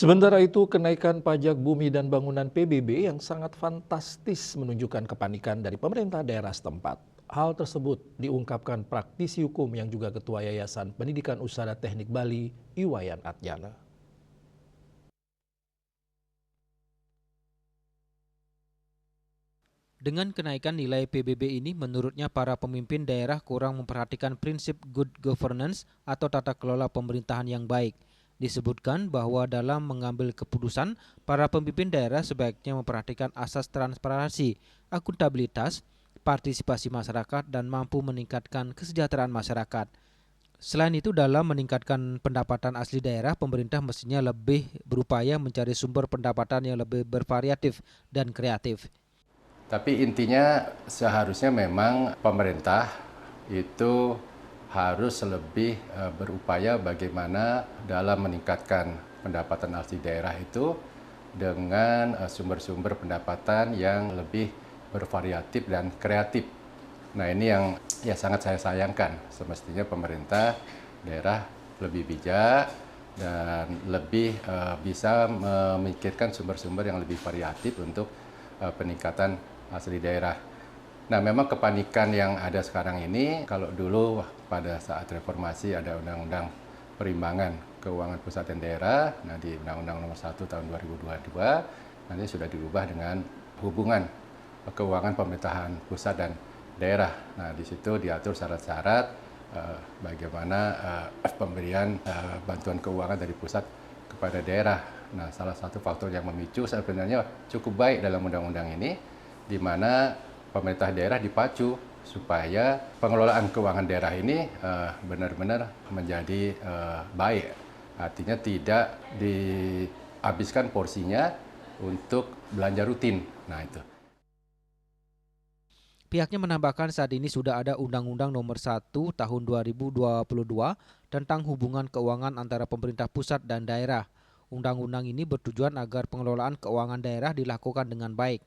Sementara itu, kenaikan pajak bumi dan bangunan PBB yang sangat fantastis menunjukkan kepanikan dari pemerintah daerah setempat. Hal tersebut diungkapkan praktisi hukum yang juga Ketua Yayasan Pendidikan Usaha Teknik Bali, Iwayan Atjana. Dengan kenaikan nilai PBB ini, menurutnya para pemimpin daerah kurang memperhatikan prinsip good governance atau tata kelola pemerintahan yang baik. Disebutkan bahwa dalam mengambil keputusan, para pemimpin daerah sebaiknya memperhatikan asas transparansi, akuntabilitas, partisipasi masyarakat, dan mampu meningkatkan kesejahteraan masyarakat. Selain itu, dalam meningkatkan pendapatan asli daerah, pemerintah mestinya lebih berupaya mencari sumber pendapatan yang lebih bervariatif dan kreatif. Tapi intinya seharusnya memang pemerintah itu harus lebih berupaya bagaimana dalam meningkatkan pendapatan asli daerah itu dengan sumber-sumber pendapatan yang lebih bervariatif dan kreatif. Nah, ini yang ya sangat saya sayangkan. Semestinya pemerintah daerah lebih bijak dan lebih bisa memikirkan sumber-sumber yang lebih variatif untuk peningkatan asli daerah. Nah, memang kepanikan yang ada sekarang ini, kalau dulu pada saat reformasi ada Undang-Undang Perimbangan Keuangan Pusat dan Daerah, nah di Undang-Undang Nomor 1 Tahun 2022, nanti sudah diubah dengan hubungan keuangan pemerintahan pusat dan daerah. Nah, di situ diatur syarat-syarat bagaimana pemberian bantuan keuangan dari pusat kepada daerah. Nah, salah satu faktor yang memicu sebenarnya cukup baik dalam undang-undang ini, di mana pemerintah daerah dipacu supaya pengelolaan keuangan daerah ini benar-benar menjadi baik. Artinya tidak dihabiskan porsinya untuk belanja rutin. Nah, itu. Pihaknya menambahkan saat ini sudah ada Undang-Undang Nomor 1 Tahun 2022 tentang hubungan keuangan antara pemerintah pusat dan daerah. Undang-undang ini bertujuan agar pengelolaan keuangan daerah dilakukan dengan baik.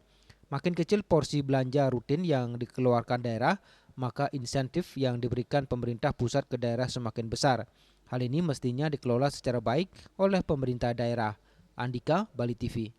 Makin kecil porsi belanja rutin yang dikeluarkan daerah, maka insentif yang diberikan pemerintah pusat ke daerah semakin besar. Hal ini mestinya dikelola secara baik oleh pemerintah daerah. Andika, Bali TV.